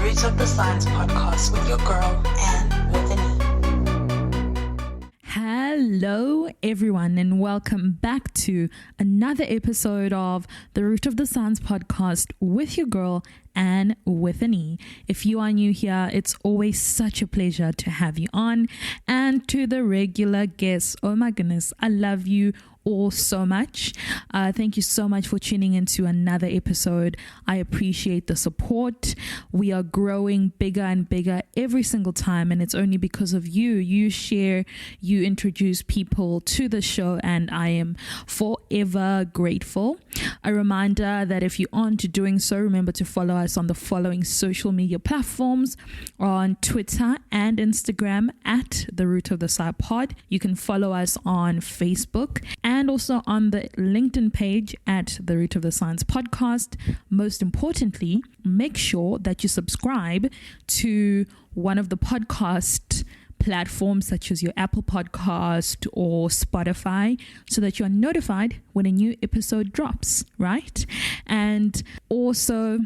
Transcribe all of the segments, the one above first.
Roots of the Science podcast with your girl, Anne with an E. Hello, everyone, and welcome back to another episode of the Root of the Science podcast with your girl, Anne with an E. If you are new here, it's always such a pleasure to have you on. And to the regular guests, oh my goodness, I love you all so much. Thank you so much for tuning into another episode. I appreciate the support. We are growing bigger and bigger every single time, and it's only because of you. You share, you introduce people to the show, and I am forever grateful. A reminder that if you aren't doing so, remember to follow us on the following social media platforms: on Twitter and Instagram at The Root of the Sci Pod. You can follow us on Facebook and also on the LinkedIn page at The Root of the Science podcast. Most importantly, make sure that you subscribe to one of the podcast platforms such as your Apple Podcast or Spotify, so that you are notified when a new episode drops, right? And also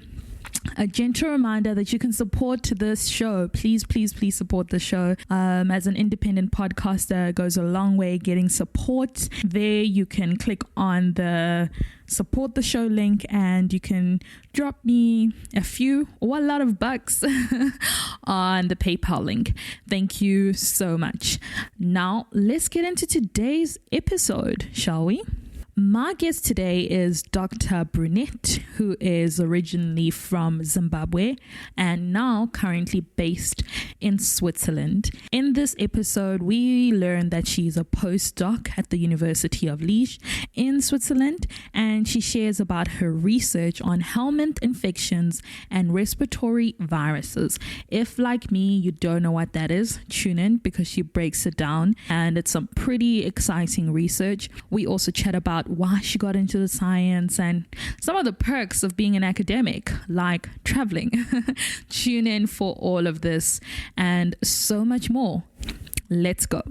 a gentle reminder that you can support this show. Please support the show. As an independent podcaster, it goes a long way getting support. There you can click on the support the show link and you can drop me a few or a lot of bucks on the PayPal link. Thank you so much. Now let's get into today's episode, shall we? My guest today is Dr. Brunette, who is originally from Zimbabwe and now currently based in Switzerland. In this episode, we learn that she's a postdoc at the University of Liege in Switzerland, and she shares about her research on helminth infections and respiratory viruses. If, like me, you don't know what that is, tune in because she breaks it down, and it's some pretty exciting research. We also chat about why she got into the science and some of the perks of being an academic, like traveling. Tune in for all of this and so much more. Let's go.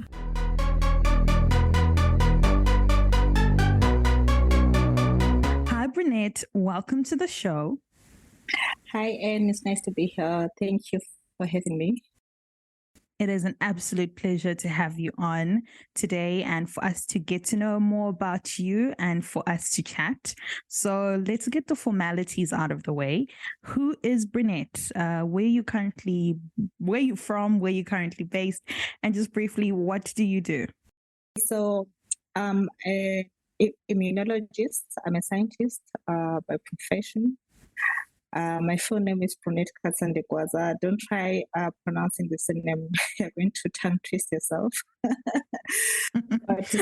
Hi, Brunette. Welcome to the show. Hi, Anne. It's nice to be here. Thank you for having me. It is an absolute pleasure to have you on today and for us to get to know more about you and for us to chat. So let's get the formalities out of the way. Who is Brunette? Where are you from? Where are you currently based? And just briefly, what do you do? So I'm an immunologist. I'm a scientist by profession. My full name is Brunette Katsandegwaza. Don't try pronouncing the same name. You're going to tongue twist yourself. But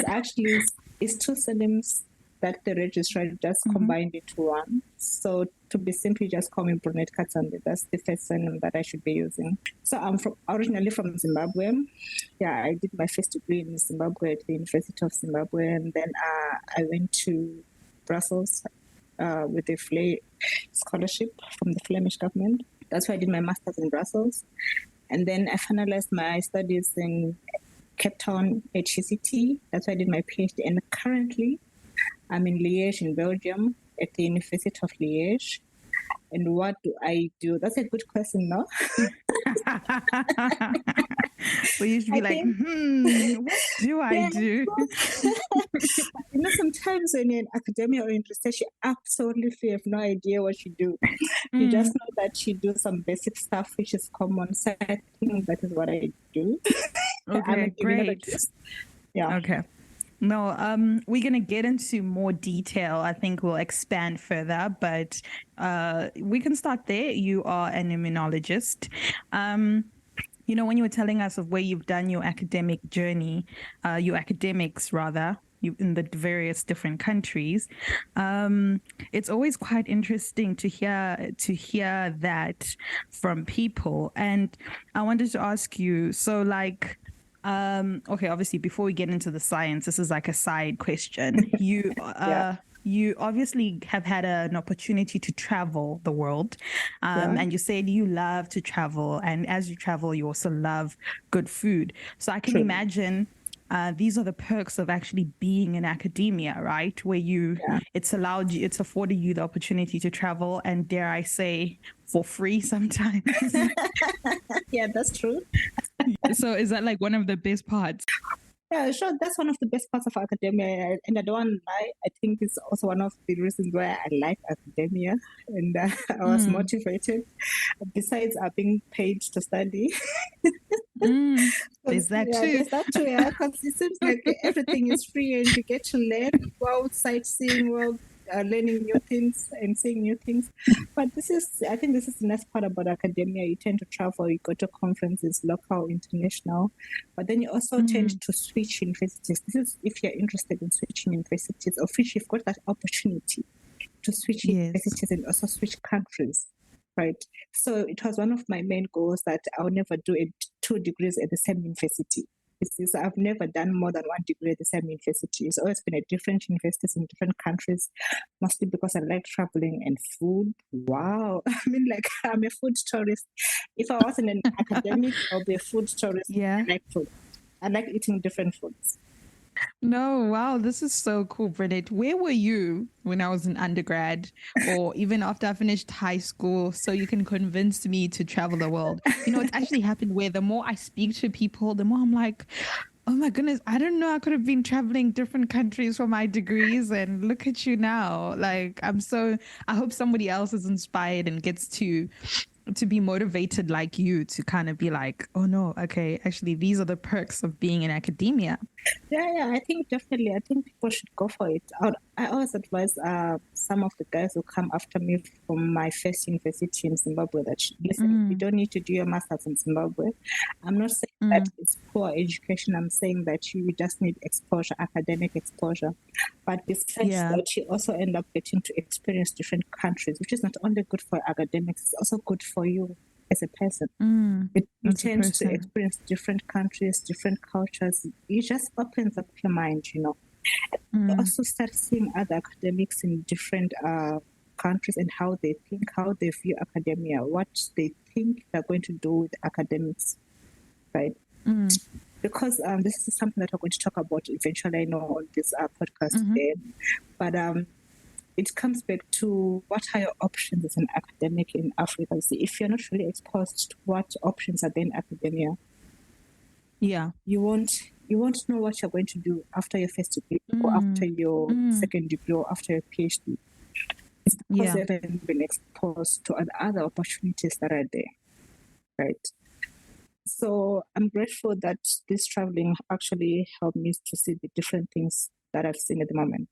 it's two surnames that the registrar just combined into one. So to be simply just call me Brunette Katsande, that's the first surname that I should be using. So I'm originally from Zimbabwe. Yeah, I did my first degree in Zimbabwe at the University of Zimbabwe, and then I went to Brussels with a scholarship from the Flemish government. That's why I did my master's in Brussels. And then I finalized my studies in Cape Town at UCT. That's why I did my PhD. And currently, I'm in Liege in Belgium at the University of Liege. And what do I do? That's a good question, no? We used to be what do I do? Sometimes when you're in academia or in research, you absolutely have no idea what you do. You just know that you do some basic stuff, which is common. So I think that is what I do. Okay, great. Yeah. Okay. No, we're going to get into more detail. I think we'll expand further, but we can start there. You are an immunologist. When you were telling us of where you've done your academic journey, your academics rather, in the various different countries, it's always quite interesting to hear that from people. And I wanted to ask you, so obviously before we get into the science, this is like a side question. You obviously have had an opportunity to travel the world, and you said you love to travel, and as you travel, you also love good food. So I can imagine these are the perks of actually being in academia, right? Where it's afforded you the opportunity to travel, and dare I say, for free sometimes. Yeah, that's true. So is that like one of the best parts? Yeah, sure. That's one of the best parts of academia. And I don't want to lie, I think it's also one of the reasons why I like academia. And I was motivated, besides being paid to study. There's that too. There's that too, yeah. Because it seems like everything is free and you get to learn while sightseeing, while learning new things and seeing new things. But I think this is the nice part about academia. You tend to travel, you go to conferences, local, international, but then you also tend to switch universities. This is if you're interested in switching universities, or if you've got that opportunity to switch universities and also switch countries. Right. So it was one of my main goals that I'll never do 2 degrees at the same university. I've never done more than 1 degree at the same university. It's always been at different universities in different countries, mostly because I like traveling and food. Wow. I mean, like, I'm a food tourist. If I wasn't an academic, I'll be a food tourist. Yeah. I like food. I like eating different foods. No, wow, this is so cool, Brunette. Where were you when I was in undergrad, or even after I finished high school, so you can convince me to travel the world? You know, it's actually happened where the more I speak to people, the more I'm like, oh my goodness, I don't know, I could have been traveling different countries for my degrees, and look at you now. Like, I hope somebody else is inspired and gets to be motivated like you, to kind of be like, oh no, okay, actually these are the perks of being in academia. Yeah, I think definitely. I think people should go for it. I always advise some of the guys who come after me from my first university in Zimbabwe that, listen, you don't need to do your master's in Zimbabwe. I'm not saying that it's poor education. I'm saying that you just need exposure, academic exposure. But besides that, you also end up getting to experience different countries, which is not only good for academics, it's also good for you as a person. You tend to experience different countries, different cultures. It just opens up your mind, you know. You also start seeing other academics in different countries and how they think, how they view academia, what they think they're going to do with academics, right? Because this is something that we're going to talk about eventually, I know, on this podcast today. But it comes back to what are your options as an academic in Africa. See, if you're not really exposed to what options are there in academia, you won't know what you're going to do after your first degree or after your second degree or after your PhD. It's because you haven't been exposed to other opportunities that are there, right? So I'm grateful that this traveling actually helped me to see the different things that I've seen at the moment.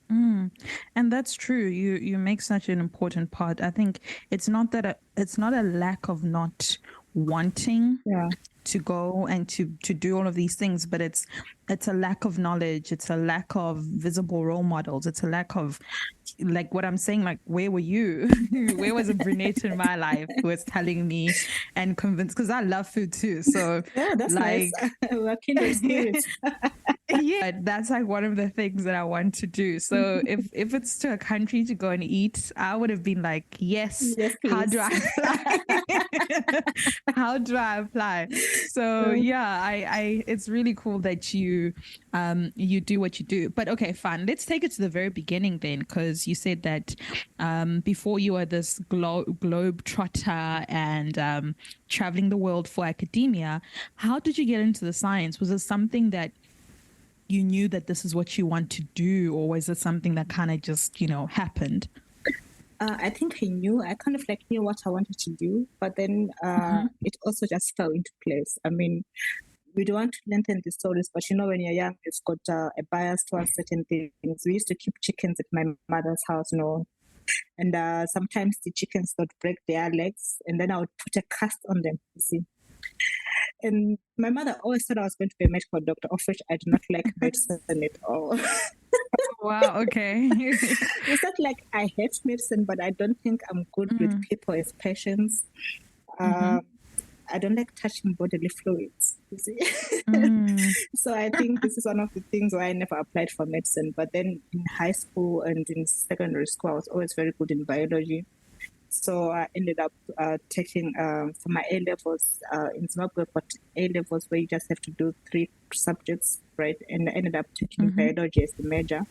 And that's true. You make such an important part. I think it's not a lack of not wanting to go and to do all of these things, but it's a lack of knowledge. It's a lack of visible role models. It's a lack of, like what I'm saying, like, where were you? Where was a Brunette in my life who was telling me and convinced? Because I love food too. So that's like, nice. We're kindred spirits. Yeah, that's like one of the things that I want to do. So if it's to a country to go and eat, I would have been like, yes how do I apply? How do I apply? So I it's really cool that you do what you do. But okay, fine, let's take it to the very beginning then, because you said that before you were this globe trotter and traveling the world for academia, how did you get into the science? Was it something that you knew that this is what you want to do, or was it something that kind of just, happened? I think I kind of like knew what I wanted to do, but then it also just fell into place. I mean, we don't want to lengthen the stories, but when you're young, you've got a bias towards certain things. We used to keep chickens at my mother's house, and sometimes the chickens would break their legs, and then I would put a cast on them, you see. And my mother always thought I was going to be a medical doctor, of which I do not like medicine at all. Wow, okay. It's not like I hate medicine, but I don't think I'm good with people as patients. I don't like touching bodily fluids, you see. So I think this is one of the things why I never applied for medicine. But then in high school and in secondary school, I was always very good in biology. So I ended up taking for my A levels in Zimbabwe, but A levels where you just have to do 3 subjects, right? And I ended up taking biology as the major,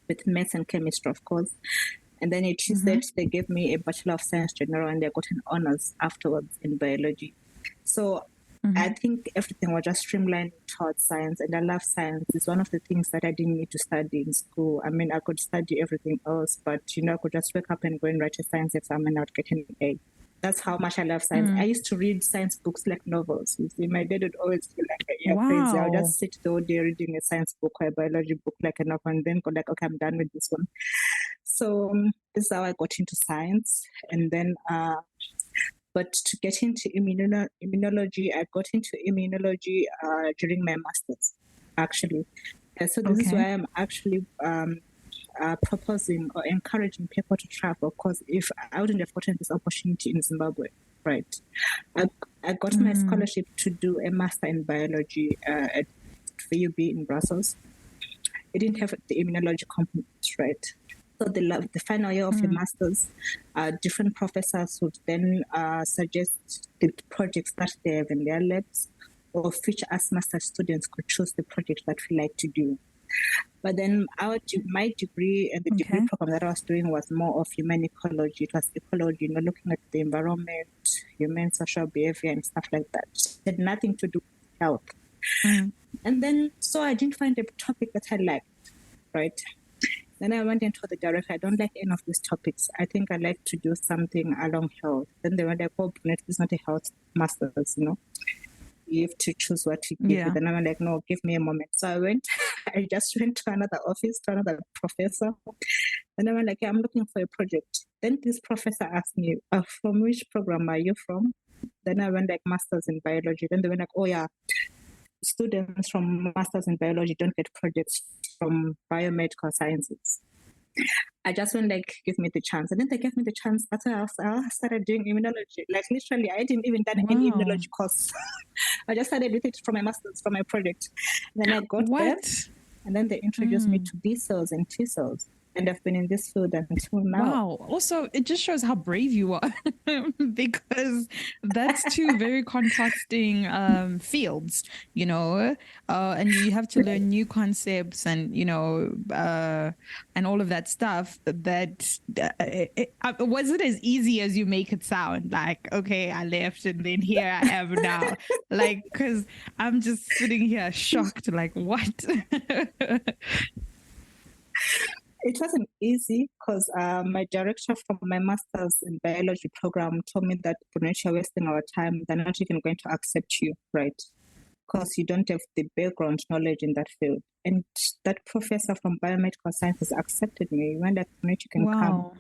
with maths and chemistry, of course. And then it said they gave me a Bachelor of Science General, and I got an honors afterwards in biology. So I think everything was just streamlined towards science, and I love science. It's one of the things that I didn't need to study in school. I mean, I could study everything else, but, I could just wake up and go and write a science exam and I would get an A. That's how much I love science. I used to read science books like novels. You see, my dad would always feel like, yeah, crazy. I'll just sit the whole day reading a science book or a biology book like a novel, and then go like, okay, I'm done with this one. So this is how I got into science. And then, but to get into immunology, I got into immunology during my master's, actually. So this is why I'm actually proposing or encouraging people to travel, because if I wouldn't have gotten this opportunity in Zimbabwe, right? I got my scholarship to do a master in biology at VUB in Brussels. It didn't have the immunology component, right? So the final year of your master's, different professors would then suggest the projects that they have in their labs, or future us master's students could choose the project that we like to do. But then my degree and the degree program that I was doing was more of human ecology. It was ecology, looking at the environment, human social behavior and stuff like that. It had nothing to do with health. And then, so I didn't find a topic that I liked, right? Then I went into the director. I don't like any of these topics. I think I like to do something along health. Then they were like, oh, Brunette, this is not a health master's, You have to choose what to give. Yeah. Then I'm like, no, give me a moment. So I just went to another office, to another professor. And I went like, yeah, I'm looking for a project. Then this professor asked me, from which program are you from? Then I went like, master's in biology. Then they were like, oh yeah, students from masters in biology don't get projects from biomedical sciences. I just went like, give me the chance. And then they gave me the chance. That's why I started doing immunology. Like literally, I didn't even done any immunology course. I just started with it from my master's, from my project. And then I got there. And then they introduced me to B cells and T cells. And I've been in this field until now. Wow. Also, it just shows how brave you are because that's two very contrasting fields, and you have to learn new concepts and, and all of that stuff that was it as easy as you make it sound? Like, okay, I left and then here I am now. Like, because I'm just sitting here shocked, like, what? It wasn't easy because my director from my master's in biology program told me that, Brunette, you're wasting our time. They're not even going to accept you, right? Because you don't have the background knowledge in that field. And that professor from biomedical sciences accepted me. He went like, Brunette, you can come.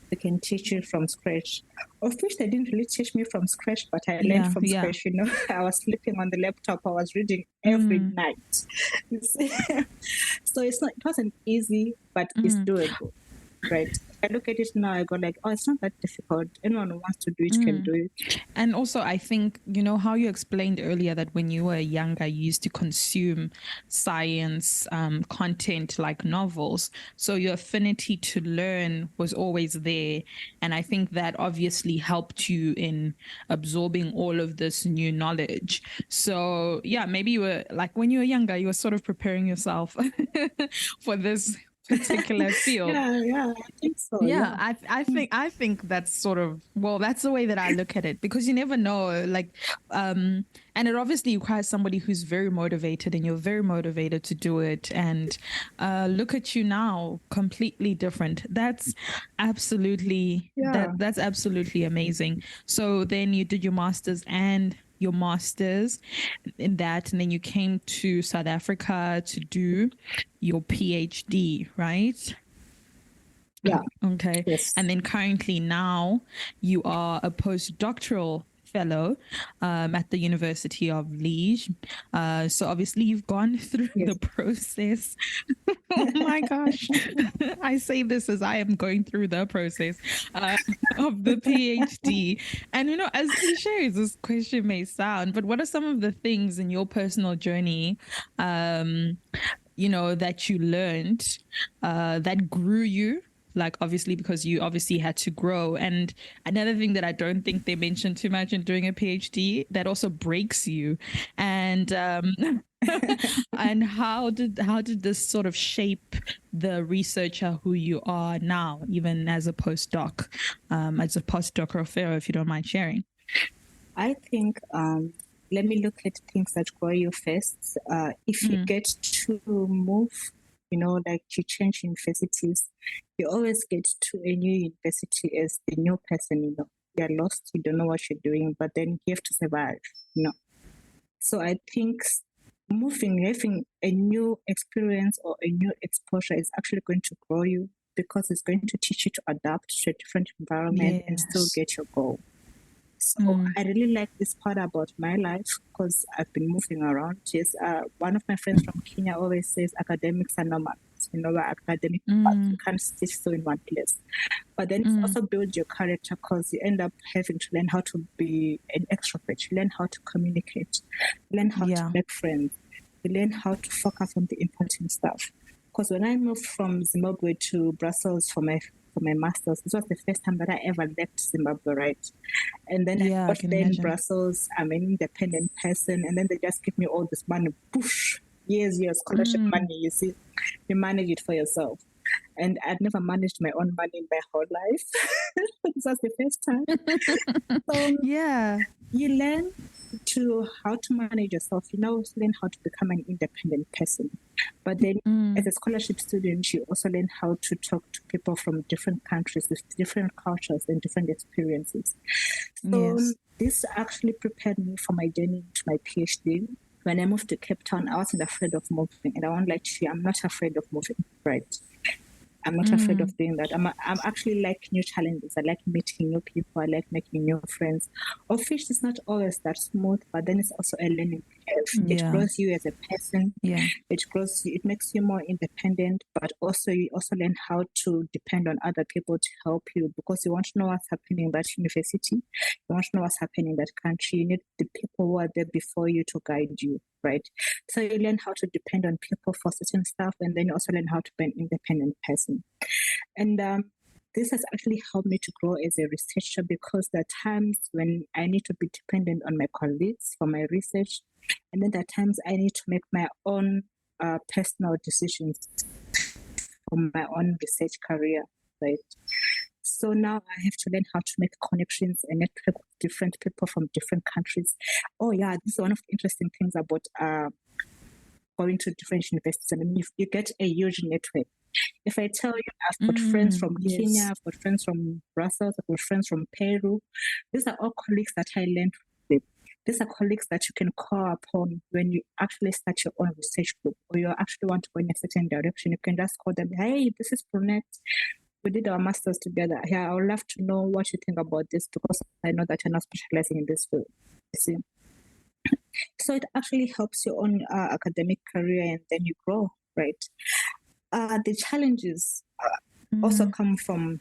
They can teach you from scratch. Of which they didn't really teach me from scratch, but I learned from scratch. I was sleeping on the laptop. I was reading every night. So it wasn't easy, but it's doable, right? I look at it now, I go like, oh, it's not that difficult. Anyone who wants to do it can do it. And also, I think, how you explained earlier that when you were younger, you used to consume science content like novels. So your affinity to learn was always there. And I think that obviously helped you in absorbing all of this new knowledge. So yeah, maybe you were like, when you were younger, you were sort of preparing yourself for this particular field. I think so. I think that's sort of, that's the way that I look at it, because you never know, like, and it obviously requires somebody who's very motivated, and you're very motivated to do it. And look at you now, completely different. That's absolutely that's absolutely amazing. So then you did your master's in that, and then you came to South Africa to do your PhD, right? Yeah. Okay. Yes. And then currently now you are a postdoctoral fellow at the University of Liege. So obviously you've gone through the process. Oh my gosh. I say this as I am going through the process of the PhD. And, as cliche as this question may sound, but what are some of the things in your personal journey, that you learned that grew you like obviously because you obviously had to grow. And another thing that I don't think they mention too much in doing a PhD that also breaks you. And and how did this sort of shape the researcher who you are now, even as a postdoc, or fellow, if you don't mind sharing? I think let me look at things that grow you first. If you get to move, like you change universities, you always get to a new university as the new person, You're lost, you don't know what you're doing, but then you have to survive, So I think moving, having a new experience or a new exposure is actually going to grow you because it's going to teach you to adapt to a different environment and still get your goal. So I really like this part about my life because I've been moving around. Yes, one of my friends from Kenya always says academics are normal. Academic you can't sit still in one place. But then it's also build your character because you end up having to learn how to be an extrovert. You learn how to communicate. You learn how to make friends. You learn how to focus on the important stuff. Because when I moved from Zimbabwe to Brussels for my master's, this was the first time that I ever left Zimbabwe, right? And then I got there in Brussels. I'm an independent person, and then they just give me all this money, push, years, scholarship money. You see, you manage it for yourself. And I'd never managed my own money in my whole life. This was the first time. So, you learn how to manage yourself. You now learn how to become an independent person. But then as a scholarship student, you also learn how to talk to people from different countries with different cultures and different experiences. So this actually prepared me for my journey to my PhD. When I moved to Cape Town, I wasn't afraid of moving. And I won't lie to you, I'm not afraid of moving, right? I'm not afraid of doing that. I'm actually like new challenges. I like meeting new people. I like making new friends. Of which is not always that smooth, but then it's also a learning curve. It grows you as a person. It grows you. It makes you more independent, but also you also learn how to depend on other people to help you because you want to know what's happening in that university. You want to know what's happening in that country. You need the people who are there before you to guide you, right? So you learn how to depend on people for certain stuff, and then you also learn how to be an independent person. And this has actually helped me to grow as a researcher because there are times when I need to be dependent on my colleagues for my research, and then there are times I need to make my own personal decisions for my own research career, right? So now I have to learn how to make connections and network with different people from different countries. Oh yeah, this is one of the interesting things about going to different universities. I mean, you get a huge network. If I tell you I've got friends from Kenya, I've got friends from Brussels, I've got friends from Peru, these are all colleagues that I learned with. These are colleagues that you can call upon when you actually start your own research group or you actually want to go in a certain direction. You can just call them, hey, this is Brunette. We did our masters together. Yeah, I would love to know what you think about this because I know that you're not specializing in this field. You see? So it actually helps your own academic career and then you grow, right? The challenges also come from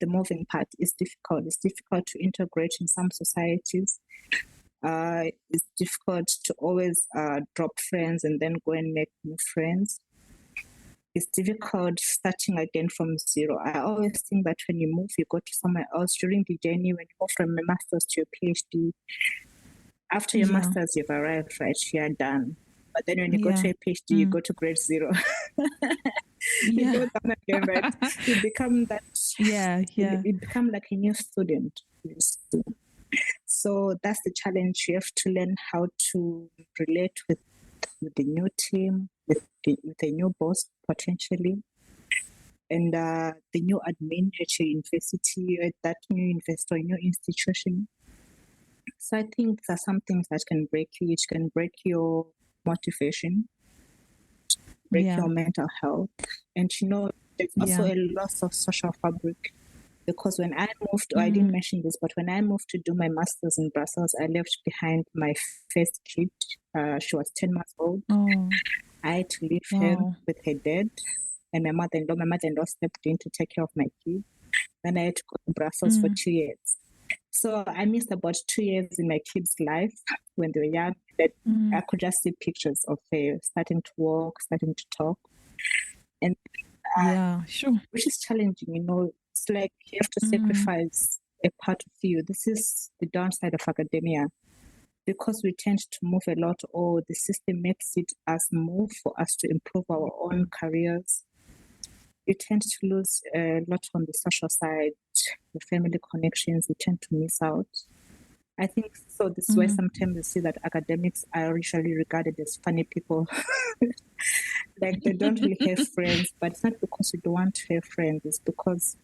the moving part. It's difficult. It's difficult to integrate in some societies. It's difficult to always drop friends and then go and make new friends. It's difficult starting again from zero. I always think that when you move, you go to somewhere else during the journey. When you go from a master's to your PhD, after your master's, you've arrived, right? You're done. But then when you go to a PhD, you go to grade zero. You go down again, right? You become that. You become like a new student. So that's the challenge. You have to learn how to relate with the new team, with a new boss potentially, and the new admin at your university, at that new university or new institution. So I think there are some things that can break you. It can break your motivation, break your mental health, and there's also a loss of social fabric. Because when I moved, I didn't mention this, but when I moved to do my master's in Brussels, I left behind my first kid. She was 10 months old. I had to leave her with her dad and my mother-in-law. My mother-in-law stepped in to take care of my kid. Then I had to go to Brussels for 2 years. So I missed about 2 years in my kids' life when they were young. That I could just see pictures of her starting to walk, starting to talk. And Yeah, sure. which is challenging. It's like you have to sacrifice a part of you. This is the downside of academia, because we tend to move a lot, or the system makes it as move for us to improve our own careers. You tend to lose a lot on the social side, the family connections, you tend to miss out. I think so. This is why sometimes you see that academics are usually regarded as funny people. Like they don't really have friends, but it's not because you don't want to have friends, it's because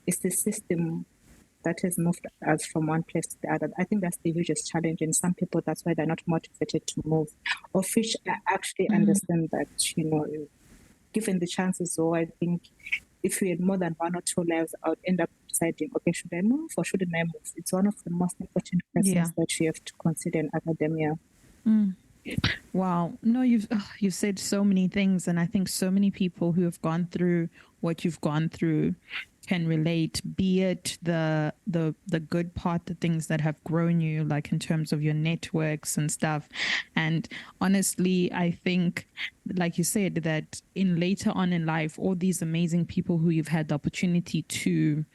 it's the system that has moved us from one place to the other. I think that's the hugest challenge, and some people, that's why they're not motivated to move, of which I actually understand that, given the chances. So I think if we had more than one or two lives, I would end up deciding, okay, should I move or shouldn't I move? It's one of the most important questions that you have to consider in academia. Wow. No, you've said so many things, and I think so many people who have gone through what you've gone through can relate, be it the good part, the things that have grown you, like in terms of your networks and stuff. And honestly, I think, like you said, that in later on in life, all these amazing people who you've had the opportunity to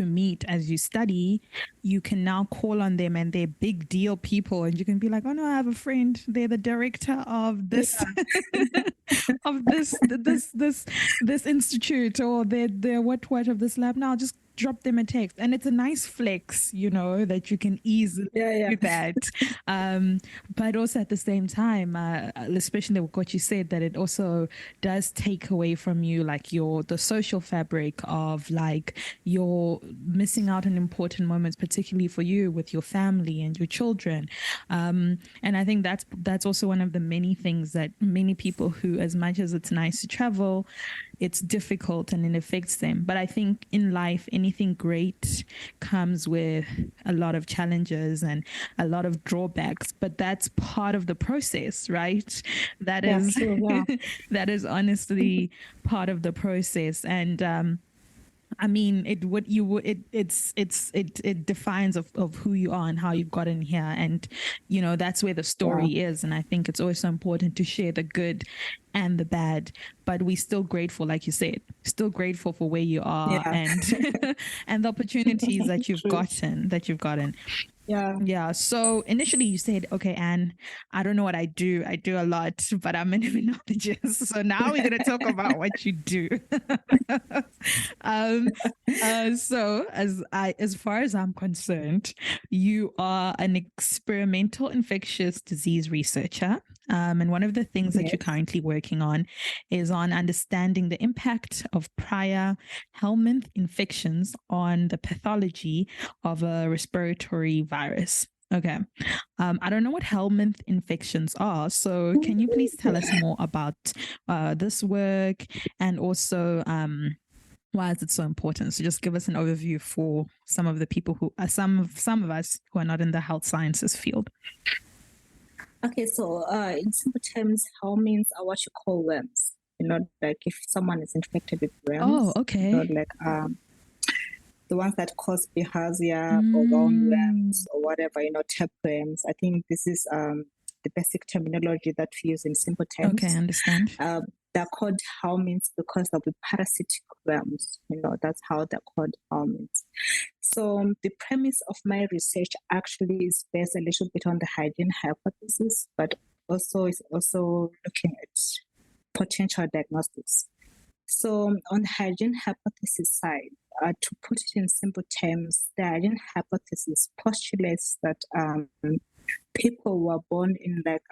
meet as you study, you can now call on them, and they're big deal people, and you can be like, oh no, I have a friend, they're the director of this of this institute, or they're what of this lab. Now just drop them a text, and it's a nice flex, that you can easily do that. But also at the same time, especially with what you said, that it also does take away from you like the social fabric of like you're missing out on important moments, particularly for you with your family and your children. And I think that's also one of the many things that many people who, as much as it's nice to travel, it's difficult and it affects them. But I think in life, anything great comes with a lot of challenges and a lot of drawbacks, but that's part of the process, right? That is honestly part of the process. And I mean, it defines of who you are and how you've gotten here, and that's where the story is. And I think it's always so important to share the good and the bad, but we're still grateful, like you said, still grateful for where you are and and the opportunities that you've gotten. Yeah. So initially you said, okay, Anne, I don't know what I do. I do a lot, but I'm an immunologist. So now we're going to talk about what you do. So as far as I'm concerned, you are an experimental infectious disease researcher. And one of the things that you're currently working on is on understanding the impact of prior helminth infections on the pathology of a respiratory virus. Okay. I don't know what helminth infections are. So can you please tell us more about this work, and also why is it so important? So just give us an overview for some of the people who are some of us who are not in the health sciences field. Okay, so in simple terms, helminths are what you call worms. Like if someone is infected with worms. Oh, okay. Like the ones that cause bilharzia or roundworms or whatever, tapeworms. I think this is the basic terminology that we use in simple terms. Okay, I understand. They're called helminths because of the parasitic worms. That's how they're called helminths. So the premise of my research actually is based a little bit on the hygiene hypothesis, but also is also looking at potential diagnostics. So on the hygiene hypothesis side, to put it in simple terms, the hygiene hypothesis postulates that people who are born in like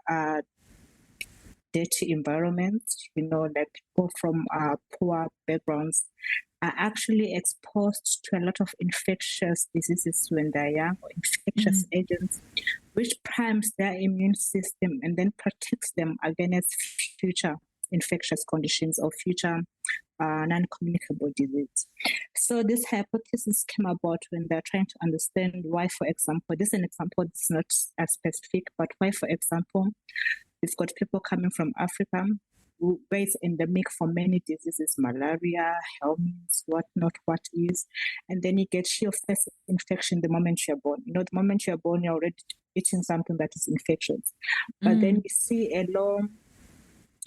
dirty environments, like people from poor backgrounds, are actually exposed to a lot of infectious diseases when they're young, or infectious agents, which primes their immune system and then protects them against future infectious conditions or future non-communicable disease. So this hypothesis came about when they're trying to understand why, for example, this is an example, it's not as specific, but why, for example, we've got people coming from Africa who is endemic for many diseases, malaria, helminths, whatnot, what is. And then you get your first infection the moment you're born. The moment you're born, you're already eating something that is infectious. But then you see a long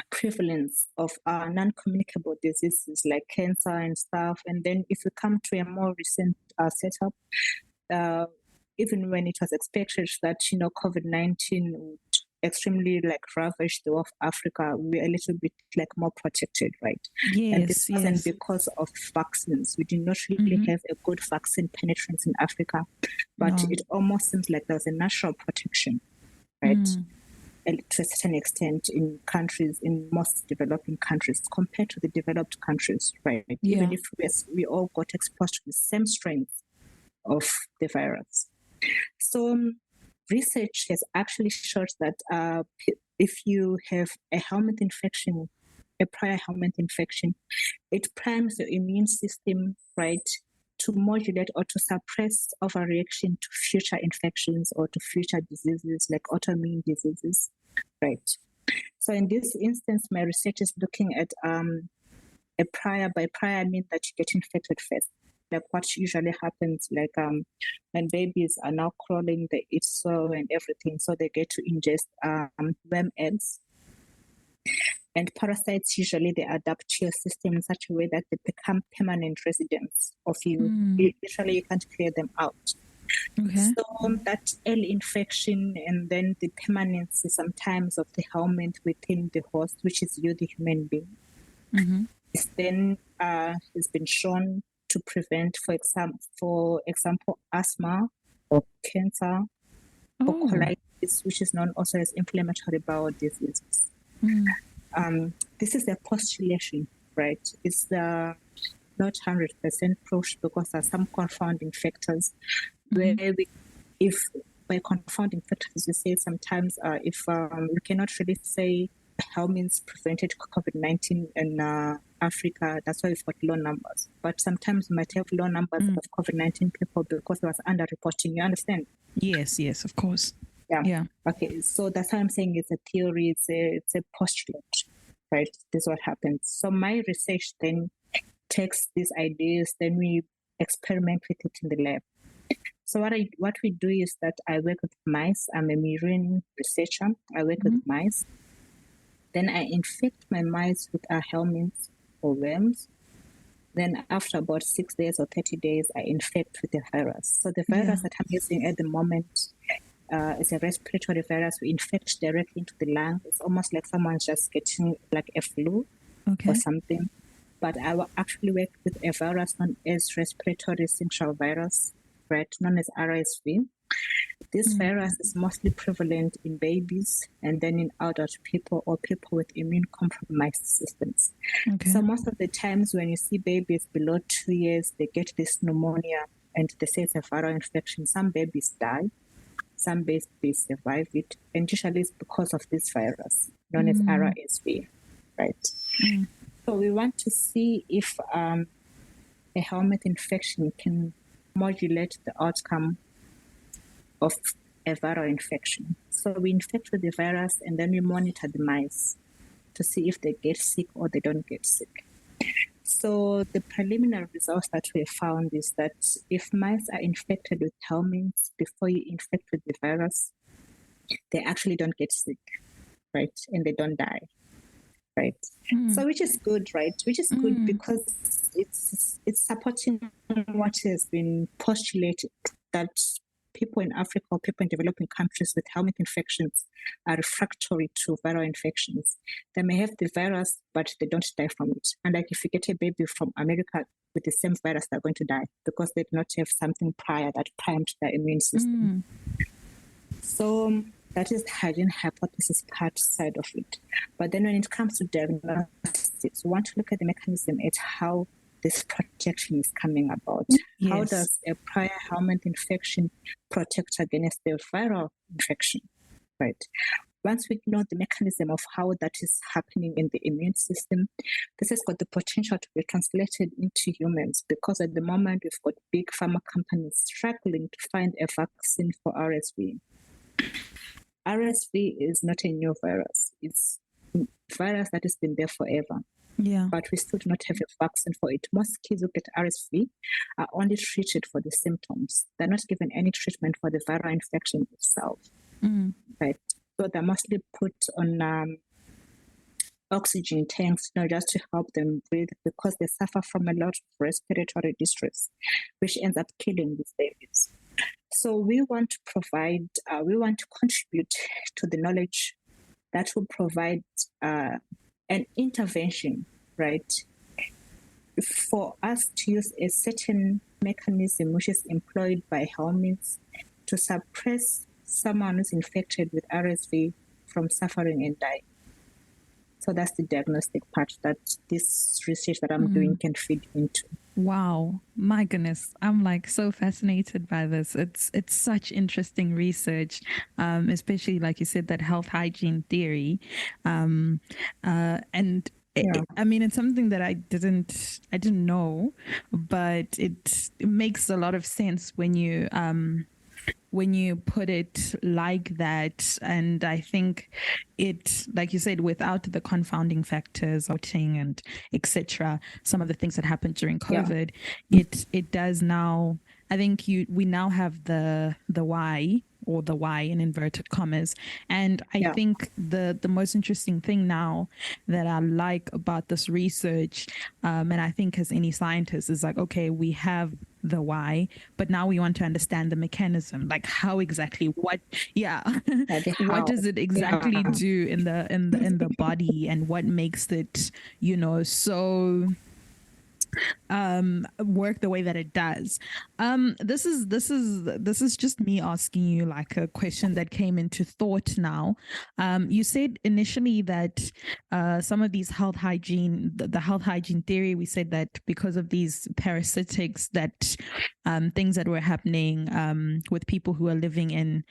prevalence of non-communicable diseases like cancer and stuff. And then if we come to a more recent setup, even when it was expected that, COVID-19 would extremely ravage the whole of Africa, we're a little bit more protected, right? And this wasn't because of vaccines. We did not really have a good vaccine penetrance in Africa, but it almost seems like there's a natural protection, right? And to a certain extent in most developing countries compared to the developed countries, right? Yeah. Even if we all got exposed to the same strains of the virus. So research has actually showed that if you have a helminth infection, a prior helminth infection, it primes your immune system, right, to modulate or to suppress overreaction to future infections or to future diseases like autoimmune diseases, right? So in this instance, my research is looking at a prior. By prior, I mean that you get infected first. Like what usually happens, when babies are now crawling, they eat soil and everything, so they get to ingest worm eggs. And parasites, usually they adapt to your system in such a way that they become permanent residents of you. Literally, you can't clear them out. Okay. So that early infection and then the permanency sometimes of the helminth within the host, which is you, the human being, is then has been shown to prevent, for example, asthma or cancer or colitis, which is known also as inflammatory bowel diseases. This is a postulation, right? It's not 100% proof because there are some confounding factors where by confounding factors, we say sometimes if we cannot really say helminths prevented COVID-19 in Africa, that's why we've got low numbers. But sometimes we might have low numbers of COVID-19 people because there was underreporting. You understand? Yes, of course. Yeah. Okay, so that's why I'm saying it's a theory, it's a postulate, right? This is what happens. So my research then takes these ideas, then we experiment with it in the lab. So what we do is that I work with mice. I'm a murine researcher. I work with mice. Then I infect my mice with helminths or worms. Then after about 6 days or 30 days, I infect with the virus. So the virus that I'm using at the moment is a respiratory virus. We infect directly into the lung. It's almost like someone's just getting like a flu or something. But I will actually work with a virus known as respiratory syncytial virus, right, known as RSV. This virus is mostly prevalent in babies and then in adult people or people with immune-compromised systems. So most of the times when you see babies below 2 years, they get this pneumonia and they say it's a viral infection. Some babies die. Some babies survive it. And usually it's because of this virus known as RSV, right? So we want to see if a helminth infection can modulate the outcome of a viral infection. So we infect with the virus and then we monitor the mice to see if they get sick or they don't get sick. So the preliminary results that we found is that if mice are infected with helminths before you infect with the virus, they actually don't get sick, right? And they don't die, right? So which is good, right? Which is good because it's supporting what has been postulated that people in Africa or people in developing countries with helminth infections are refractory to viral infections. They may have the virus, but they don't die from it. And like if you get a baby from America with the same virus, they're going to die because they do not have something prior that primed their immune system. So that is the hygiene hypothesis part side of it. But then when it comes to diagnostics, we want to look at the mechanism at how this protection is coming about. How does a prior helminth infection protect against the viral infection, right? Once we know the mechanism of how that is happening in the immune system, this has got the potential to be translated into humans because at the moment we've got big pharma companies struggling to find a vaccine for RSV. RSV is not a new virus. It's a virus that has been there forever. But we still do not have a vaccine for it. Most kids who get RSV are only treated for the symptoms. They're not given any treatment for the viral infection itself. Right? So they're mostly put on oxygen tanks, just to help them breathe, because they suffer from a lot of respiratory distress, which ends up killing these babies. So we want to provide, we want to contribute to the knowledge that will provide an intervention, right, for us to use a certain mechanism which is employed by helminths to suppress someone who's infected with RSV from suffering and dying. So that's the diagnostic part that this research that I'm doing can feed into. Wow, my goodness, I'm like so fascinated by this. It's such interesting research, especially like you said, that health hygiene theory, and I mean, it's something that I didn't know, but it makes a lot of sense when you put it like that. And I think it, like you said, without the confounding factors, voting and etc., some of the things that happened during COVID, it does now. I think we now have the why, or the why in inverted commas. And I think the most interesting thing now that I like about this research, and I think as any scientist, is like, okay, we have the why, but now we want to understand the mechanism, like how exactly, what does it exactly do in the body, and what makes it, so work the way that it does. This is just me asking you like a question that came into thought now. You said initially that some of these health hygiene, the health hygiene theory, we said that because of these parasitics, that things that were happening with people who are living in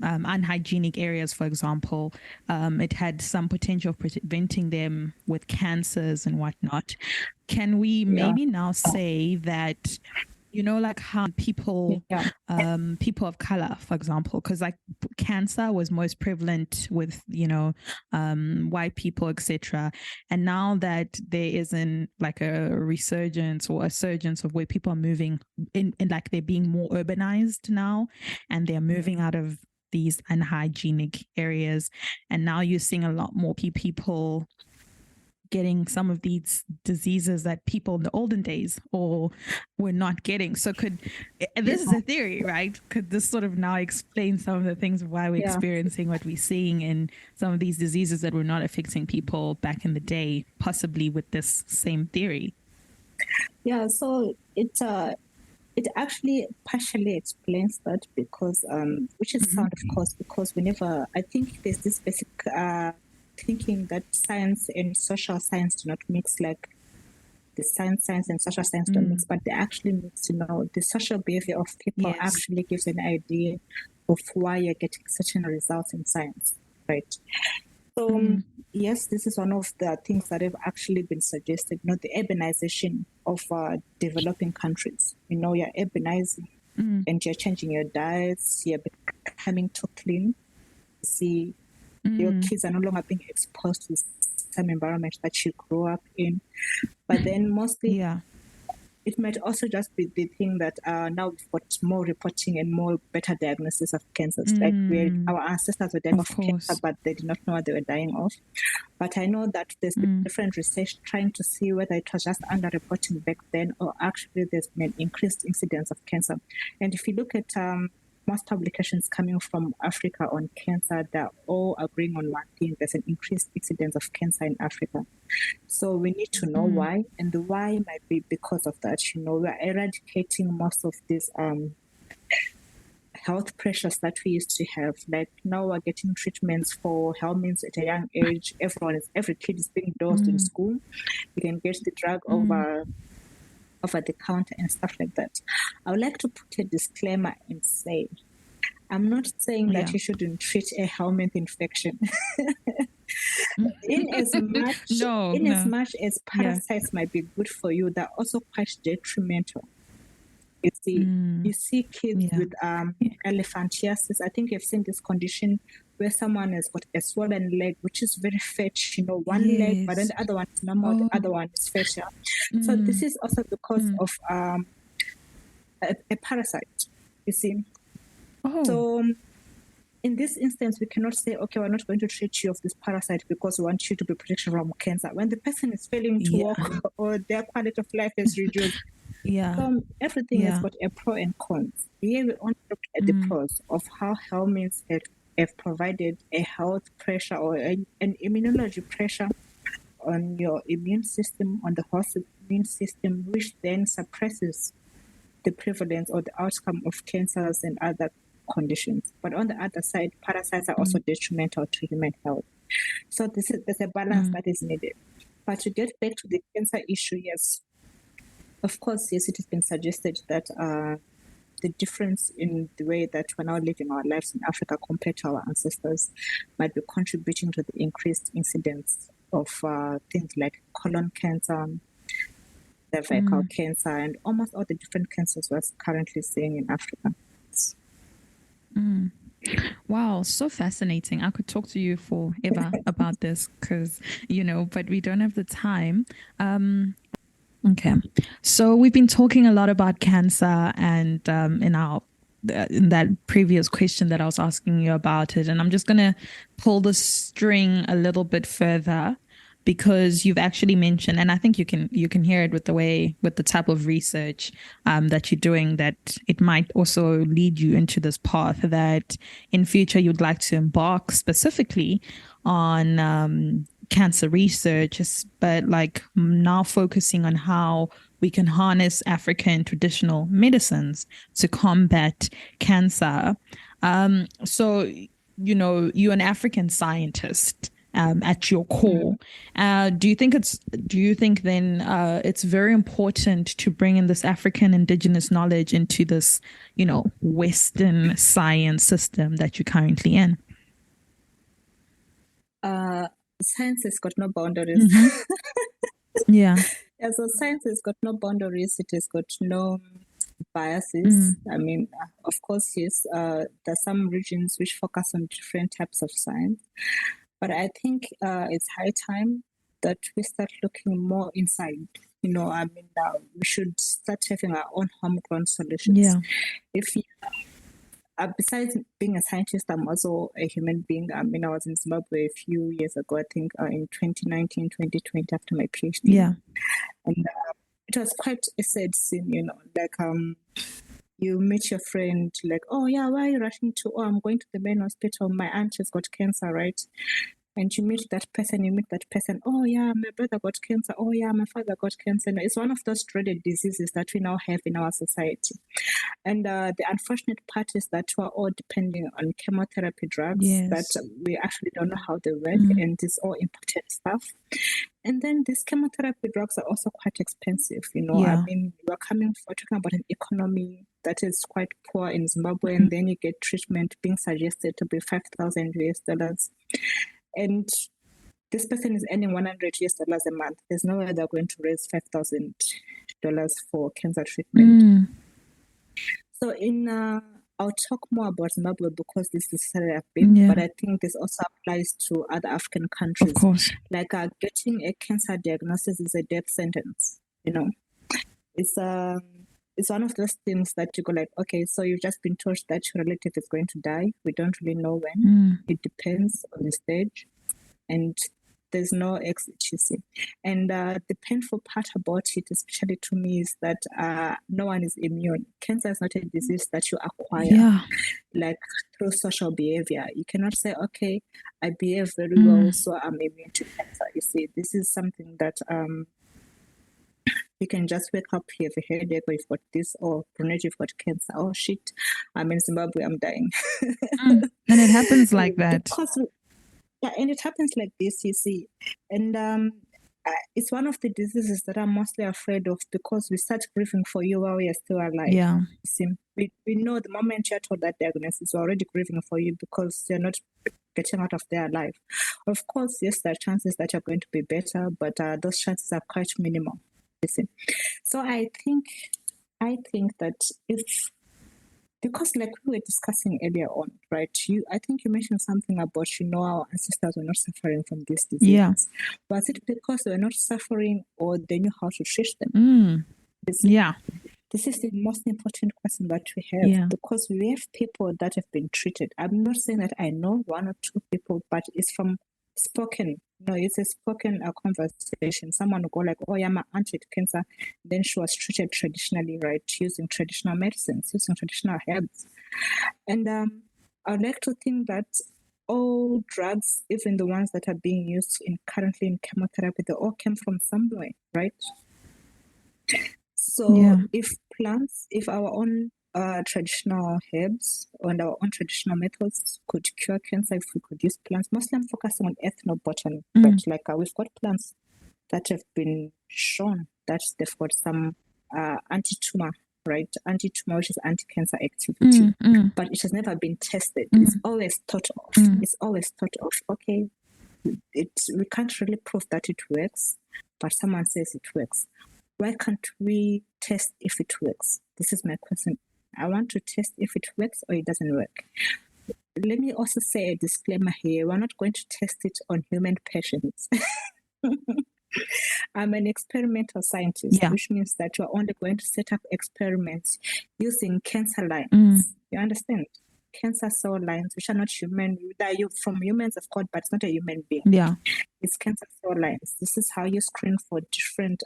unhygienic areas, for example, it had some potential of preventing them with cancers and whatnot. Can we maybe now say that, like how people of color, for example, because like cancer was most prevalent with, white people, etc. And now that there isn't like a resurgence or a surgence of where people are moving in like they're being more urbanized now, and they're moving out of these unhygienic areas, and now you're seeing a lot more people getting some of these diseases that people in the olden days or were not getting. So this is a theory, right? Could this sort of now explain some of the things of why we're experiencing what we're seeing in some of these diseases that were not affecting people back in the day, possibly with this same theory? Yeah, so it actually partially explains that, because which is sound, of course, because whenever I think there's this basic thinking that science and social science do not mix, like the science and social science don't mix, but they actually mix. The social behavior of people actually gives an idea of why you're getting certain results in science, right? So yes, this is one of the things that have actually been suggested. The urbanization of developing countries. You're urbanizing and you're changing your diets. You're becoming too clean. See. Your kids are no longer being exposed to the same environment that you grew up in. But then mostly, it might also just be the thing that now we've got more reporting and more better diagnosis of cancers. Like our ancestors were dying of cancer, but they did not know what they were dying of. But I know that there's been different research trying to see whether it was just underreporting back then, or actually there's been an increased incidence of cancer. And if you look at most publications coming from Africa on cancer, they're all agreeing on one thing: there's an increased incidence of cancer in Africa. So we need to know why, and the why might be because of that. We're eradicating most of these health pressures that we used to have. Like now we're getting treatments for helminths at a young age. Every kid is being dosed in school. You can get the drug over the counter and stuff like that. I would like to put a disclaimer and say, I'm not saying that you shouldn't treat a helminth infection. in as much as parasites might be good for you, they're also quite detrimental. You see kids with elephantiasis. I think you've seen this condition where someone has got a swollen leg, which is very fat, one leg, but then the other one is normal, the other one is fatter. So this is also because of a parasite, you see. So in this instance, we cannot say, okay, we're not going to treat you of this parasite because we want you to be protected from cancer. When the person is failing to walk or their quality of life is reduced. So everything has got a pro and cons. Here we only look at the pros of how helminths have provided a health pressure or an immunology pressure on your immune system, on the host immune system, which then suppresses the prevalence or the outcome of cancers and other conditions. But on the other side, parasites are also detrimental to human health. So there's a balance that is needed. But to get back to the cancer issue, yes, of course, yes, it has been suggested that the difference in the way that we're now living our lives in Africa compared to our ancestors might be contributing to the increased incidence of things like colon cancer, cervical cancer, and almost all the different cancers we're currently seeing in Africa. Wow, so fascinating. I could talk to you forever about this because, but we don't have the time. Okay. So we've been talking a lot about cancer and in that previous question that I was asking you about it. And I'm just going to pull the string a little bit further because you've actually mentioned, and I think you can hear it with the type of research that you're doing, that it might also lead you into this path that in future you'd like to embark specifically on cancer research, but like now focusing on how we can harness African traditional medicines to combat cancer. So, you're an African scientist at your core. Do you think then it's very important to bring in this African indigenous knowledge into this, Western science system that you're currently in? Science has got no boundaries. Yeah, so science has got no boundaries. It has got no biases. I mean, of course, yes, there are some regions which focus on different types of science. But I think it's high time that we start looking more inside. We should start having our own homegrown solutions. Yeah. If you besides being a scientist, I'm also a human being. I was in Zimbabwe a few years ago, I think in 2019, 2020, after my PhD. Yeah. And it was quite a sad scene, like you meet your friend, like, oh yeah, where are you rushing to? Oh, I'm going to the main hospital. My aunt has got cancer, right? And you meet that person. Oh yeah, my brother got cancer. Oh yeah, my father got cancer. It's one of those dreaded diseases that we now have in our society. And the unfortunate part is that we're all depending on chemotherapy drugs that we actually don't know how they work, and it's all imported stuff. And then these chemotherapy drugs are also quite expensive. We're talking about an economy that is quite poor in Zimbabwe, and then you get treatment being suggested to be $5,000. And this person is earning $100 a month. There's no way they're going to raise $5,000 for cancer treatment. So I'll talk more about Zimbabwe because this is where I've been, but I think this also applies to other African countries. Of course. Like getting a cancer diagnosis is a death sentence. It's one of those things that you go like, okay, so you've just been told that your relative is going to die. We don't really know when. It depends on the stage, and there's no exit, you see. And the painful part about it, especially to me, is that no one is immune. Cancer is not a disease that you acquire, like through social behavior. You cannot say, okay, I behave very well, so I'm immune to cancer. You see, this is something that you can just wake up, you have a headache, or you've got this, or Brunette, you've got cancer. Oh shit, I'm in Zimbabwe, I'm dying. And it happens like that. And it happens like this, you see. And it's one of the diseases that I'm mostly afraid of, because we start grieving for you while we are still alive. Yeah. You see, we know the moment you're told that diagnosis, we're already grieving for you because you're not getting out of there alive. Of course, yes, there are chances that you're going to be better, but those chances are quite minimal. You see. So I think that because like we were discussing earlier on, right? I think you mentioned something about, our ancestors were not suffering from this disease. Yeah. Was it because they were not suffering, or they knew how to treat them? Yeah. This is the most important question that we have, because we have people that have been treated. I'm not saying that I know one or two people, but it's from spoken. No, it's a spoken conversation. Someone will go like, oh, yeah, my aunt had cancer. Then she was treated traditionally, right, using traditional medicines, using traditional herbs. And I'd like to think that all drugs, even the ones that are being used currently in chemotherapy, they all came from somewhere, right? So if our own traditional herbs and our own traditional methods could cure cancer, if we could use plants, mostly I'm focusing on ethnobotany, but like we've got plants that have been shown that they've got some anti-tumor, right? Anti-tumor, which is anti-cancer activity, but it has never been tested. It's always thought of. It's always thought of. Okay, we can't really prove that it works, but someone says it works. Why can't we test if it works? This is my question. I want to test if it works or it doesn't work. Let me also say a disclaimer here. We're not going to test it on human patients. I'm an experimental scientist, which means that you're only going to set up experiments using cancer lines. You understand? Cancer cell lines, which are not human. That you from humans, of course, but it's not a human being. Yeah. It's cancer cell lines. This is how you screen for different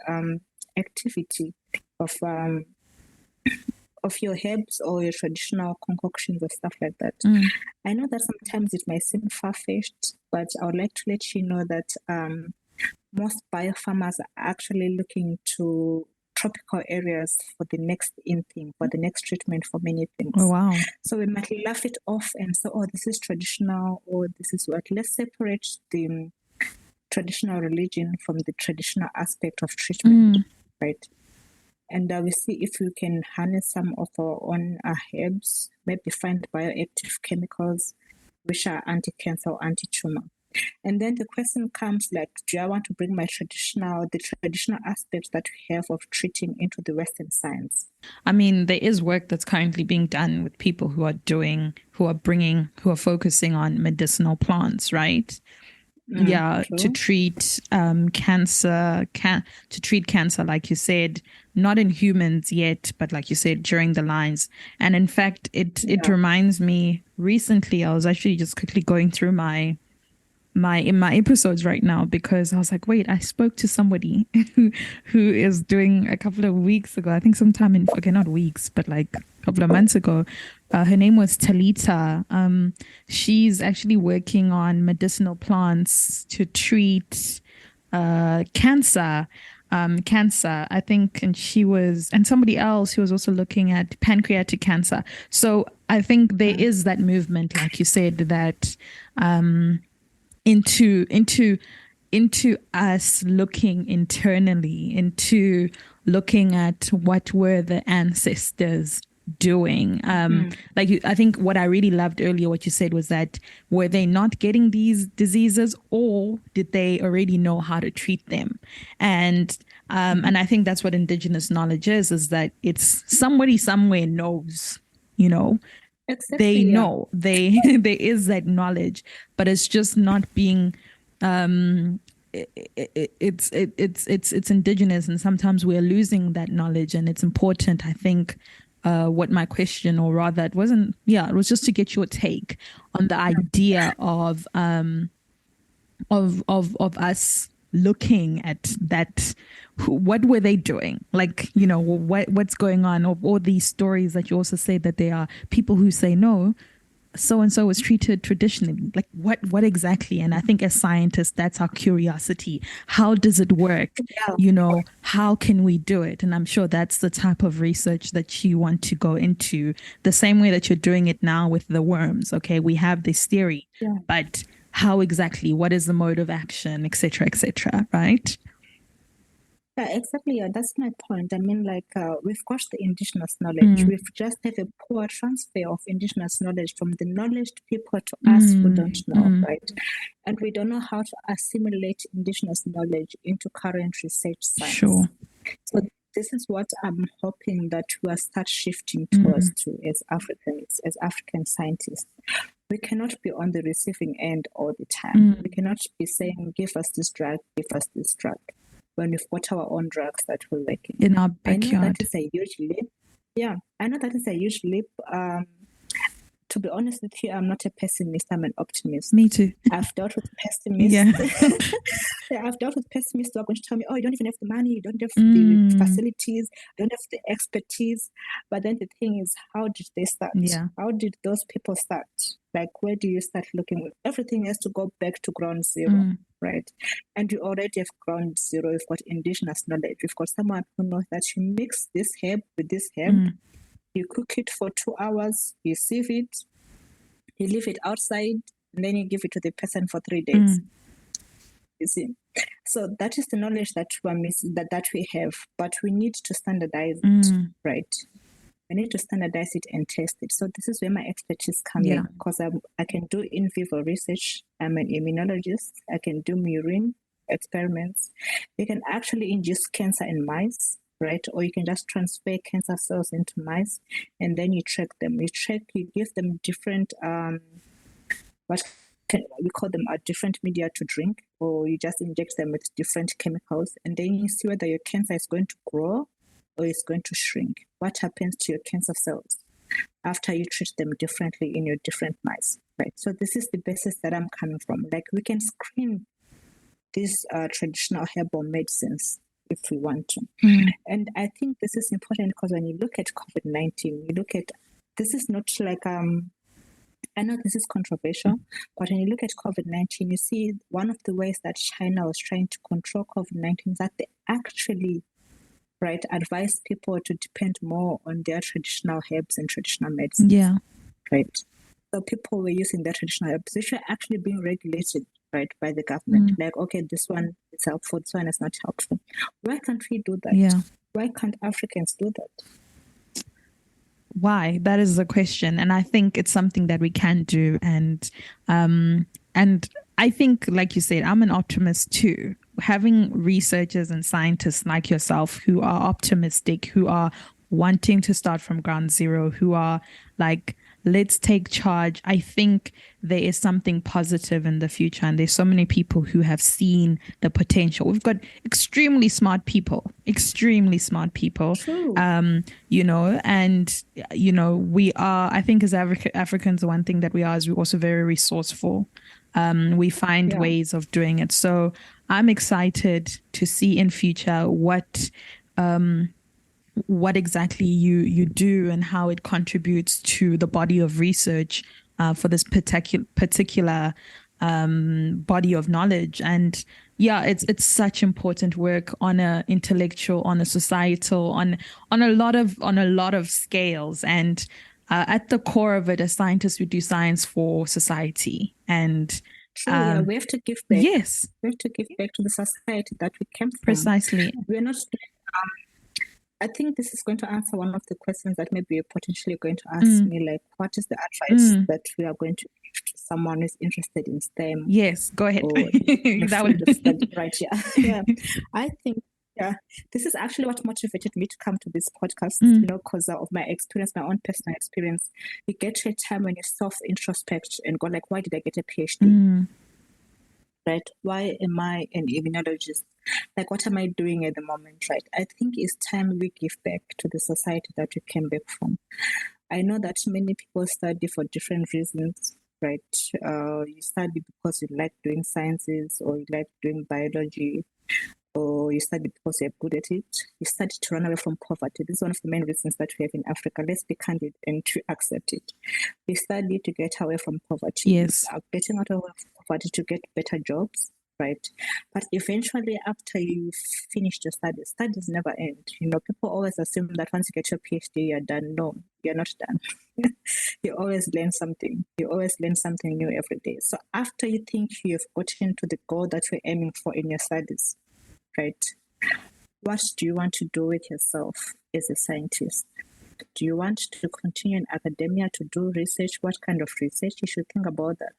activity of your herbs or your traditional concoctions or stuff like that. I know that sometimes it might seem far-fetched, but I would like to let you know that most biofarmers are actually looking to tropical areas for the next in thing, for the next treatment for many things. Oh, wow. So we might laugh it off and say, oh, this is traditional, or this is what. Let's separate the traditional religion from the traditional aspect of treatment, right? And we see if we can harness some of our own herbs, maybe find bioactive chemicals which are anti-cancer or anti-tumor. And then the question comes like, do I want to bring the traditional aspects that we have of treating into the Western science? I mean, there is work that's currently being done with people who are focusing on medicinal plants, right? True. To treat cancer, to treat cancer, like you said, not in humans yet, but like you said, during the lines. And in fact, it reminds me, recently, I was actually just quickly going through my episodes right now, because I was like, wait, I spoke to somebody who is doing a couple of weeks ago, I think sometime in, okay, not weeks, but like a couple of months ago. Her name was Talita. She's actually working on medicinal plants to treat cancer, I think, and somebody else who was also looking at pancreatic cancer. So I think there is that movement, like you said, that into us looking internally, into looking at what were the ancestors doing. I think what I really loved earlier, what you said, was that were they not getting these diseases, or did they already know how to treat them? And I think that's what indigenous knowledge is that it's somebody somewhere knows, Exactly, they know there is that knowledge, but it's just not being it's indigenous, and sometimes we're losing that knowledge. And it's important, I think, what my question, or rather it was just to get your take on the idea of us looking at that. What were they doing? Like, what's going on? Or all these stories that you also say that there are people who say, no, so-and-so was treated traditionally. Like, what exactly? And I think as scientists, that's our curiosity. How does it work? How can we do it? And I'm sure that's the type of research that you want to go into, the same way that you're doing it now with the worms. Okay, we have this theory, but how exactly? What is the mode of action, et cetera, right? Yeah, exactly. Yeah, that's my point. I mean, like, we've got the indigenous knowledge. We've just have a poor transfer of indigenous knowledge from the knowledge people to us who don't know, right? And we don't know how to assimilate indigenous knowledge into current research science. Sure. So this is what I'm hoping that we'll start shifting towards to as Africans, as African scientists. We cannot be on the receiving end all the time. We cannot be saying, give us this drug, give us this drug. when we've got our own drugs that we're making. In our I know backyard. that is a huge leap. Yeah, I know that is a huge leap. To be honest with you, I'm not a pessimist. I'm an optimist. Me too. I've dealt with pessimists. Yeah. Yeah, I've dealt with pessimists who are going to tell me, oh, you don't even have the money, you don't have the facilities, you don't have the expertise. But then the thing is, how did they start? Yeah. How did those people start? Like, where do you start looking? Everything has to go back to ground zero, right? And you already have ground zero. You've got indigenous knowledge. You've got someone who knows that you mix this herb with this herb. You cook it for 2 hours, you sieve it, you leave it outside, and then you give it to the person for 3 days. You see? So that is the knowledge that we are missing, that we have, but we need to standardize it, right? We need to standardize it and test it. So this is where my expertise comes in, because I can do in vivo research. I'm an immunologist. I can do murine experiments. You can actually induce cancer in mice, right? Or you can just transfer cancer cells into mice, and then you track them. You give them different, we call them a different media to drink, or you just inject them with different chemicals, and then you see whether your cancer is going to grow or it's going to shrink. What happens to your cancer cells after you treat them differently in your different mice, right? So this is the basis that I'm coming from. Like, we can screen these traditional herbal medicines if we want to. And I think this is important because when you look at COVID-19, this is not like, I know this is controversial, but when you look at COVID-19, you see one of the ways that China was trying to control COVID-19 is that they actually, right, advise people to depend more on their traditional herbs and traditional medicines. Yeah. Right. So people were using their traditional herbs, which were actually being regulated, right, by the government. Like, okay, this one is helpful, this one is not helpful. Why can't we do that? Yeah. Why can't Africans do that? Why? That is the question. And I think it's something that we can do. And I think, like you said, I'm an optimist too. Having researchers and scientists like yourself who are optimistic, who are wanting to start from ground zero, who are like, let's take charge. I think there is something positive in the future. And there's so many people who have seen the potential. We've got extremely smart people. True. We are, I think as Africans, one thing that we are is we're also very resourceful. We find ways of doing it. So I'm excited to see in future what exactly you do and how it contributes to the body of research for this particular body of knowledge. And it's such important work on a intellectual, on a societal, on a lot of scales. And at the core of it, as scientists, we do science for society. And True, we have to give back. Yes, we have to give back to the society that we came from. Precisely. We're not. I think this is going to answer one of the questions that maybe you're potentially going to ask me, like, what is the advice that we are going to give to someone who's interested in STEM? Yes, go ahead. Right, yeah. I think, this is actually what motivated me to come to this podcast, because of my experience, my own personal experience. You get to a time when you self-introspect and go like, why did I get a PhD? Right? Why am I an immunologist? Like, what am I doing at the moment, right? I think it's time we give back to the society that we came back from. I know that many people study for different reasons, right? You study because you like doing sciences, or you like doing biology, or you study because you're good at it. You study to run away from poverty. This is one of the main reasons that we have in Africa. Let's be candid and to accept it. We study to get away from poverty. Yes. Getting out of poverty to get better jobs, right? But eventually, after you finish your studies never end. People always assume that once you get your PhD, you're done. No, you're not done. You always learn something. You always learn something new every day. So after you think you've gotten to the goal that you're aiming for in your studies, right? What do you want to do with yourself as a scientist? Do you want to continue in academia to do research? What kind of research? You should think about that.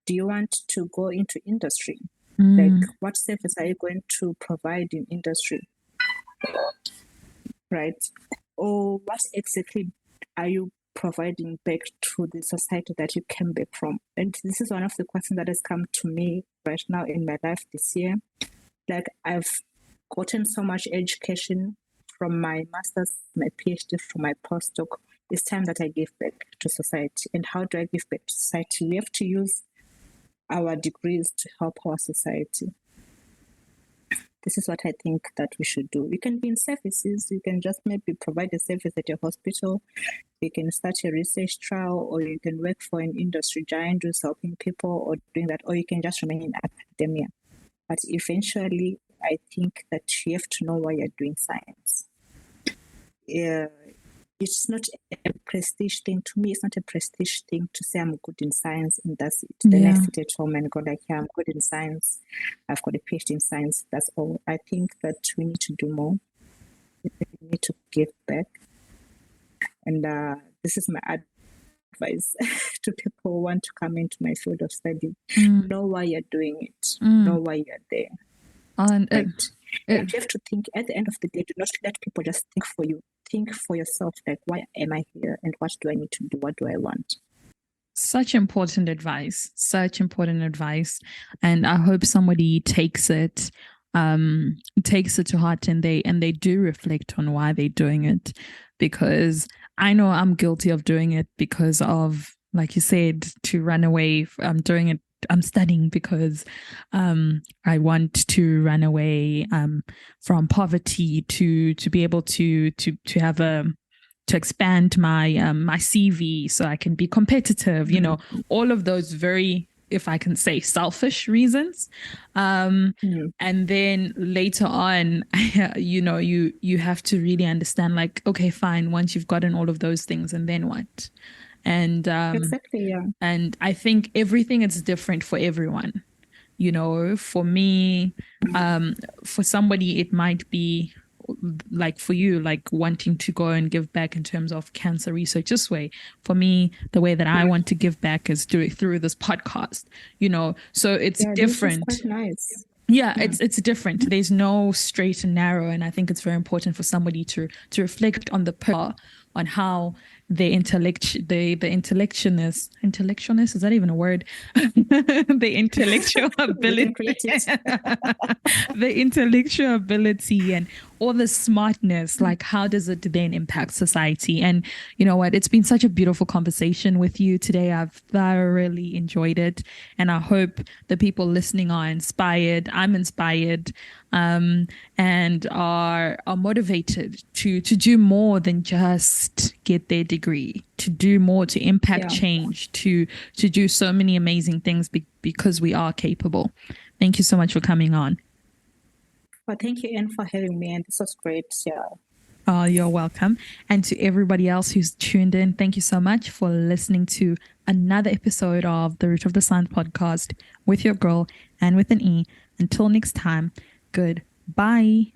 Do you want to go into industry? Like, what service are you going to provide in industry? Right? Or what exactly are you providing back to the society that you came back from? And this is one of the questions that has come to me right now in my life this year. like I've gotten so much education from my master's, my PhD, from my postdoc. It's time that I give back to society. And how do I give back to society? We have to use our degrees to help our society. This is what I think that we should do. You can be in services. You can just maybe provide a service at your hospital. You can start a research trial, or you can work for an industry giant who's helping people or doing that, or you can just remain in academia. But eventually, I think that you have to know why you're doing science. It's not a prestige thing. To me, it's not a prestige thing to say I'm good in science and that's it. Then I sit at home and go like, yeah, I'm good in science. I've got a PhD in science. That's all. I think that we need to do more. We need to give back. And this is my advice to people who want to come into my field of study. Know why you're doing it. Know why you're there. And you have to think at the end of the day, do not let people just think for you. Think for yourself, like, why am I here and what do I need to do? What do I want? Such important advice. And I hope somebody takes it to heart and they do reflect on why they're doing it, because I know I'm guilty of doing it because of, like you said, to run away. I'm doing it. I'm studying because I want to run away from poverty, to be able to have to expand my my CV so I can be competitive. You know, all of those very, if I can say, selfish reasons. And then later on, you know, you have to really understand, like, okay, fine. Once you've gotten all of those things, and then what? And exactly, yeah. And I think everything is different for everyone. You know, for me, for somebody, it might be like for you, like wanting to go and give back in terms of cancer research this way. For me, the way that I want to give back is through this podcast, you know, so it's different. This is quite nice. Yeah, it's different. There's no straight and narrow. And I think it's very important for somebody to reflect on on how the intellectualness, is that even a word? The intellectual ability, the intellectual ability and all the smartness, like how does it then impact society? And you know what? It's been such a beautiful conversation with you today. I've thoroughly enjoyed it. And I hope the people listening are inspired. I'm inspired, and are motivated to do more than just get their degree, to do more, to impact change, to do so many amazing things because we are capable. Thank you so much for coming on. Well, thank you, Anne, for having me. And this was great. Yeah. Oh, you're welcome. And to everybody else who's tuned in, thank you so much for listening to another episode of the Root of the Science podcast with your girl, and with an E. Until next time, goodbye.